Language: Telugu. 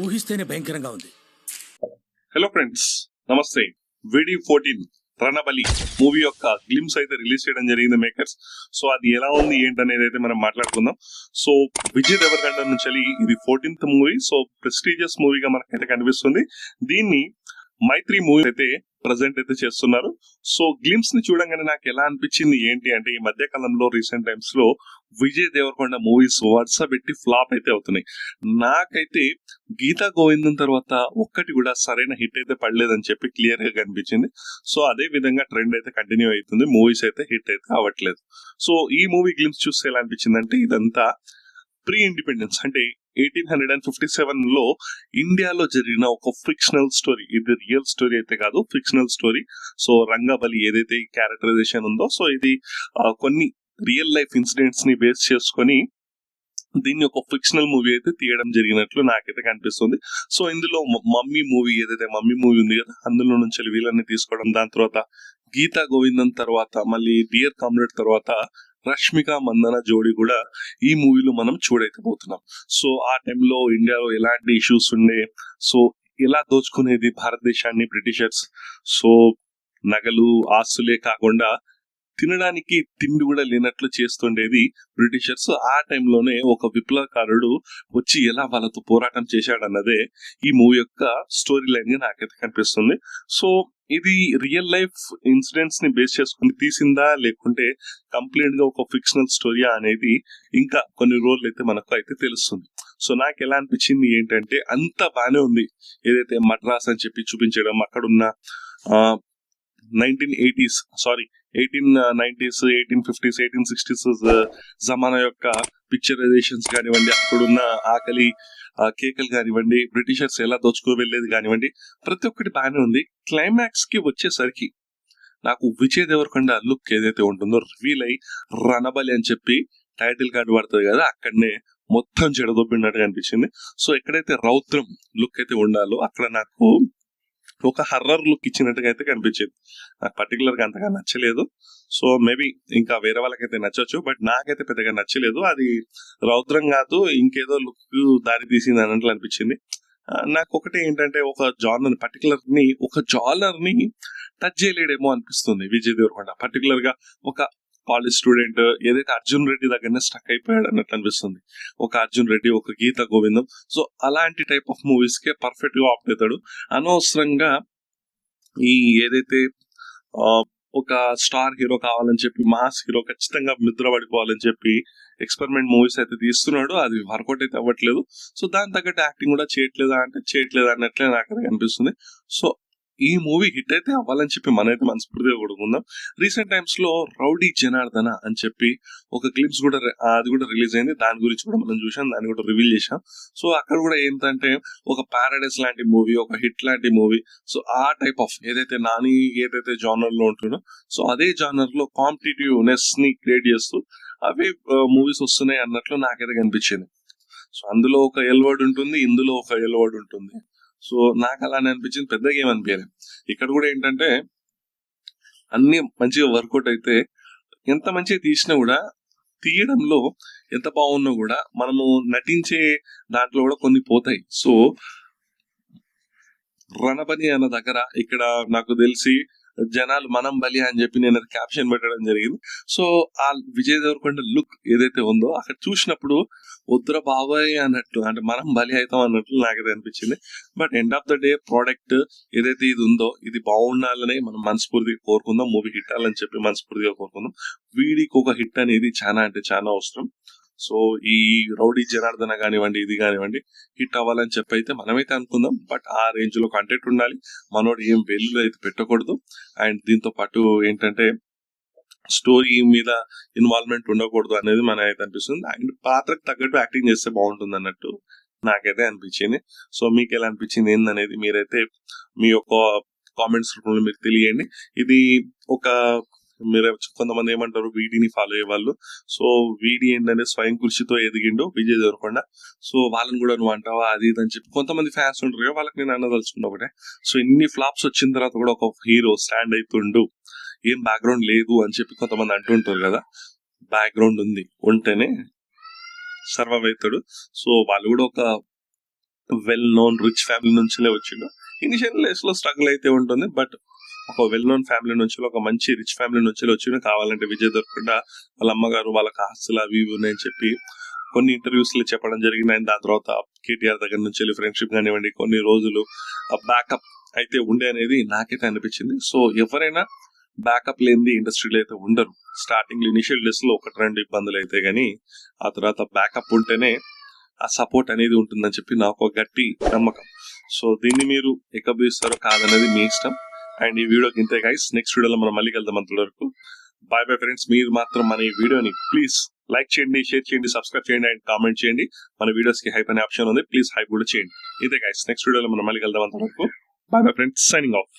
ఊహిస్తేనే భయంకరంగా ఉంది. హలో ఫ్రెండ్స్, నమస్తే. VD14 రణబలి మూవీ యొక్క గ్లిమ్స్ అయితే రిలీజ్ చేయడం జరిగింది మేకర్స్. సో అది ఎలా ఉంది ఏంటనేది అయితే మనం మాట్లాడుకుందాం. సో విజయ్ దేవరకొండ నుంచి ఇది 14th మూవీ. సో ప్రెస్టీజియస్ మూవీగా మనకైతే కనిపిస్తుంది. దీన్ని మైత్రి మూవీ అయితే ప్రజెంట్ అయితే చేస్తున్నారు. సో గ్లిమ్స్ ని చూడంగానే నాకు ఎలా అనిపించింది ఏంటి అంటే, ఈ మధ్య కాలంలో రీసెంట్ టైమ్స్ లో విజయ్ దేవరకొండ మూవీస్ వరుస పెట్టి ఫ్లాప్ అయితే అవుతున్నాయి. నాకైతే గీతా గోవిందం తర్వాత ఒక్కటి కూడా సరైన హిట్ అయితే పడలేదని చెప్పి క్లియర్ గా కనిపించింది. సో అదే విధంగా ట్రెండ్ అయితే కంటిన్యూ అవుతుంది, మూవీస్ అయితే హిట్ అయితే అవ్వట్లేదు. సో ఈ మూవీ గ్లిమ్స్ చూస్తే ఎలా అనిపించింది అంటే, ఇదంతా ప్రీ ఇండిపెండెన్స్ అంటే 1857 లో ఇండియాలో జరిగిన ఒక ఫిక్షనల్ స్టోరీ. ఇది రియల్ స్టోరీ అయితే కాదు, ఫిక్షనల్ స్టోరీ. సో రంగబలి ఏదైతే ఈ క్యారెక్టరైజేషన్ ఉందో, సో ఇది కొన్ని రియల్ లైఫ్ ఇన్సిడెంట్స్ ని బేస్ చేసుకొని దీన్ని ఒక ఫిక్షనల్ మూవీ అయితే తీయడం జరిగినట్లు నాకైతే కనిపిస్తుంది. సో ఇందులో మమ్మీ మూవీ ఏదైతే మమ్మీ మూవీ ఉంది కదా, అందులో నుంచి వీళ్ళని తీసుకోవడం, దాని తర్వాత గీతా గోవిందం తర్వాత మళ్ళీ డియర్ కామ్రేడ్ తర్వాత రష్మిక మందన జోడీ కూడా ఈ మూవీలో మనం చూడైతే పోతున్నాం. సో ఆ టైంలో ఇండియాలో ఎలాంటి ఇష్యూస్ ఉండే, సో ఎలా దోచుకునేది భారతదేశాన్ని బ్రిటిషర్స్. సో నగలు ఆస్తులే కాకుండా తినడానికి తిండి కూడా లేనట్లు చేస్తుండేది బ్రిటిషర్స్. ఆ టైంలోనే ఒక విప్లవకారుడు వచ్చి ఎలా వాళ్ళతో పోరాటం చేశాడన్నదే ఈ మూవీ యొక్క స్టోరీ లైన్ గా నాకైతే కనిపిస్తుంది. సో ఇది రియల్ లైఫ్ ఇన్సిడెంట్స్ ని బేస్ చేసుకుని తీసిందా లేకుంటే కంప్లీట్ గా ఒక ఫిక్షనల్ స్టోరీయా అనేది ఇంకా కొన్ని రోజులు అయితే మనకు అయితే తెలుస్తుంది. సో నాకు ఎలా అనిపించింది ఏంటంటే, అంత బానే ఉంది. ఏదైతే మద్రాస్ అని చెప్పి చూపించడం, అక్కడున్న 1980s 1890s 1850s 1860s జమానా యొక్క పిక్చరైజేషన్స్ కానివ్వండి, అక్కడున్న ఆకలి కేకలు కానివ్వండి, బ్రిటిషర్స్ ఎలా దోచుకు వెళ్ళేది కానివ్వండి, ప్రతి ఒక్కటి బాగానే ఉంది. క్లైమాక్స్ కి వచ్చేసరికి నాకు విజయ్ దేవరకొండ లుక్ ఏదైతే ఉంటుందో రివీల్ అయి రణబలి అని చెప్పి టైటిల్ కార్డు పడుతుంది కదా, అక్కడనే మొత్తం చెడదొబ్బినట్టుగా అనిపించింది. సో ఎక్కడైతే రౌద్రం లుక్ అయితే ఉండాలో అక్కడ నాకు ఒక హర్రర్ లుక్ ఇచ్చినట్టుగా అయితే కనిపించింది. నాకు పర్టికులర్ గా అంతగా నచ్చలేదు. సో మేబీ ఇంకా వేరే వాళ్ళకైతే నచ్చొచ్చు, బట్ నాకైతే పెద్దగా నచ్చలేదు. అది రౌద్రం కాదు, ఇంకేదో లుక్ దారి తీసింది అన్నట్లు అనిపించింది. నాకు ఒకటి ఏంటంటే, ఒక జానర్ ని టచ్ చేయలేడేమో అనిపిస్తుంది విజయ్ దేవరకొండ. పర్టికులర్ గా ఒక కాలేజ్ స్టూడెంట్ ఏదైతే అర్జున్ రెడ్డి దగ్గరనే స్టక్ అయిపోయాడు అన్నట్టు అనిపిస్తుంది. ఒక అర్జున్ రెడ్డి, ఒక గీతా గోవిందం, సో అలాంటి type of movies K perfect గా ఆప్ట్ అవుతాడు. అనవసరంగా ఈ ఏదైతే ఒక స్టార్ హీరో కావాలని చెప్పి, మాస్ హీరో ఖచ్చితంగా నిద్ర పడిపోవాలని చెప్పి ఎక్స్పెరిమెంట్ మూవీస్ అయితే తీస్తున్నాడు. అది వర్కౌట్ అయితే అవ్వట్లేదు. సో దాని తగ్గట్టు యాక్టింగ్ కూడా చేయట్లేదు అన్నట్లే నాకు అనిపిస్తుంది. సో ఈ మూవీ హిట్ అయితే అవ్వాలని చెప్పి మనైతే మనస్ఫూర్తిగా కొడుకుందాం. రీసెంట్ టైమ్స్ లో రౌడీ జనార్దన అని చెప్పి ఒక గ్లిమ్స్ కూడా అది కూడా రిలీజ్ అయింది. దాని గురించి కూడా మనం చూసాం, దాన్ని కూడా రివీల్ చేసాం. సో అక్కడ కూడా ఏంటంటే, ఒక పారడైస్ లాంటి మూవీ, ఒక హిట్ లాంటి మూవీ. సో ఆ టైప్ ఆఫ్ ఏదైతే నాని ఏదైతే జానర్ లో ఉంటుందో, సో అదే జానర్ లో కాంపిటేటివ్నెస్ ని క్రియేట్ చేస్తూ అవే మూవీస్ వస్తున్నాయి అన్నట్లు నాకైతే కనిపించింది. సో అందులో ఒక ఎల్ వర్డ్ ఉంటుంది, ఇందులో ఒక ఎల్ వర్డ్ ఉంటుంది. సో నాకు అలానే అనిపించింది, పెద్దగా ఏమనిపించలేదు. ఇక్కడ కూడా ఏంటంటే, అన్ని మంచిగా వర్కౌట్ అయితే, ఎంత మంచిగా తీసినా కూడా, తీయడంలో ఎంత బాగున్నా కూడా మనము నటించే దాంట్లో కూడా కొన్ని పోతాయి. సో రణబలి అన్న దగ్గర ఇక్కడ నాకు తెలిసి జనాలు మనం బలి అని చెప్పి నేను అది క్యాప్షన్ పెట్టడం జరిగింది. సో ఆ విజయ్ దేవరకొండ లుక్ ఏదైతే ఉందో అక్కడ చూసినప్పుడు వద్దుర బాబాయ్ అన్నట్టు, అంటే మనం బలి అవుతాం అన్నట్లు నాకైతే అనిపించింది. But end of the day product ఏదైతే ఇది ఉందో ఇది బాగుండాలని మనం మనస్ఫూర్తిగా కోరుకుందాం. మూవీ హిట్ అవ్వాలని చెప్పి మనస్ఫూర్తిగా కోరుకుందాం. వీడికి ఒక హిట్ అనేది చాలా అంటే చాలా అవసరం. సో ఈ రౌడీ జనార్దన కానివ్వండి, ఇది కానివ్వండి, హిట్ అవ్వాలని చెప్పి అయితే మనమైతే అనుకుందాం. బట్ ఆ రేంజ్ లో కంటెంట్ ఉండాలి. మనోడు ఏం వెల్లు అయితే పెట్టకూడదు. అండ్ దీంతో పాటు ఏంటంటే, స్టోరీ మీద ఇన్వాల్వ్మెంట్ ఉండకూడదు అనేది మన అయితే అనిపిస్తుంది. అండ్ పాత్రకు తగ్గట్టు యాక్టింగ్ చేస్తే బాగుంటుంది అన్నట్టు నాకైతే అనిపించింది. సో మీకు ఎలా అనిపించింది ఏందనేది మీరైతే మీ యొక్క కామెంట్స్ రూపంలో మీరు తెలియండి. ఇది ఒక మీరు కొంతమంది ఏమంటారు, వీడిని ఫాలో అయ్యే వాళ్ళు. సో వీడి ఏంటంటే స్వయం కృషితో ఎదిగిండు విజయ్ దేవరకొండ. సో వాళ్ళని కూడా నువ్వు అంటావా అది ఇది అని చెప్పి కొంతమంది ఫ్యాన్స్ ఉంటారు కదా, వాళ్ళకి నేను అన్నదలుచుకున్నా ఒకటే. సో ఇన్ని ఫ్లాప్స్ వచ్చిన తర్వాత కూడా ఒక హీరో స్టాండ్ అవుతుండు, ఏం బ్యాక్గ్రౌండ్ లేదు అని చెప్పి కొంతమంది అంటుంటారు కదా. బ్యాక్గ్రౌండ్ ఉంటేనే సర్వైవ్ అవుతాడు. సో వాళ్ళు కూడా ఒక వెల్ నోన్ రిచ్ ఫ్యామిలీ నుంచిలే వచ్చిండు. ఇనిషియల్ డేస్ లో స్ట్రగుల్ అయితే ఉంటుంది, బట్ ఒక వెల్ నోన్ ఫ్యామిలీ నుంచి, ఒక మంచి రిచ్ ఫ్యామిలీ నుంచి వచ్చిండు. కావాలంటే విజయ్ దొరకకుండా వాళ్ళ అమ్మగారు వాళ్ళకి ఆస్తులు అవి ఇవి ఉన్నాయని చెప్పి కొన్ని ఇంటర్వ్యూస్ లో చెప్పడం జరిగింది. అండ్ దాని తర్వాత కేటీఆర్ దగ్గర నుంచి ఫ్రెండ్షిప్ కానివ్వండి, కొన్ని రోజులు బ్యాకప్ అయితే ఉండే అనేది నాకైతే అనిపించింది. సో ఎవరైనా బ్యాకప్ లేనిది ఇండస్ట్రీలో అయితే ఉండరు. స్టార్టింగ్ ఇనిషియల్ డేస్ లో 1-2 ఇబ్బందులు అయితే గానీ ఆ తర్వాత బ్యాకప్ ఉంటేనే ఆ సపోర్ట్ అనేది ఉంటుందని చెప్పి నాకు ఒక గట్టి నమ్మకం. సో దీన్ని మీరు ఎక్కబోయిస్తారో కాదనేది మీ ఇష్టం. అండ్ ఈ వీడియోకి ఇంతే గైస్. నెక్స్ట్ వీడియోలో మనం మళ్ళీ వెళ్దాం. అంతవరకు బాయ్ బాయ్ ఫ్రెండ్స్. మీరు మాత్రం మన ఈ వీడియోని ప్లీజ్ లైక్ చేయండి, షేర్ చేయండి, సబ్స్క్రైబ్ చేయండి అండ్ కామెంట్ చేయండి. మన వీడియోస్ కి హైప్ అనే ఆప్షన్ ఉంది, ప్లీజ్ హైప్ కూడా చేయండి. ఇదే గైస్. నెక్స్ట్ వీడియోలో మనం మళ్ళీ వెళ్దాం. అంతవరకు bye bye friends, signing of.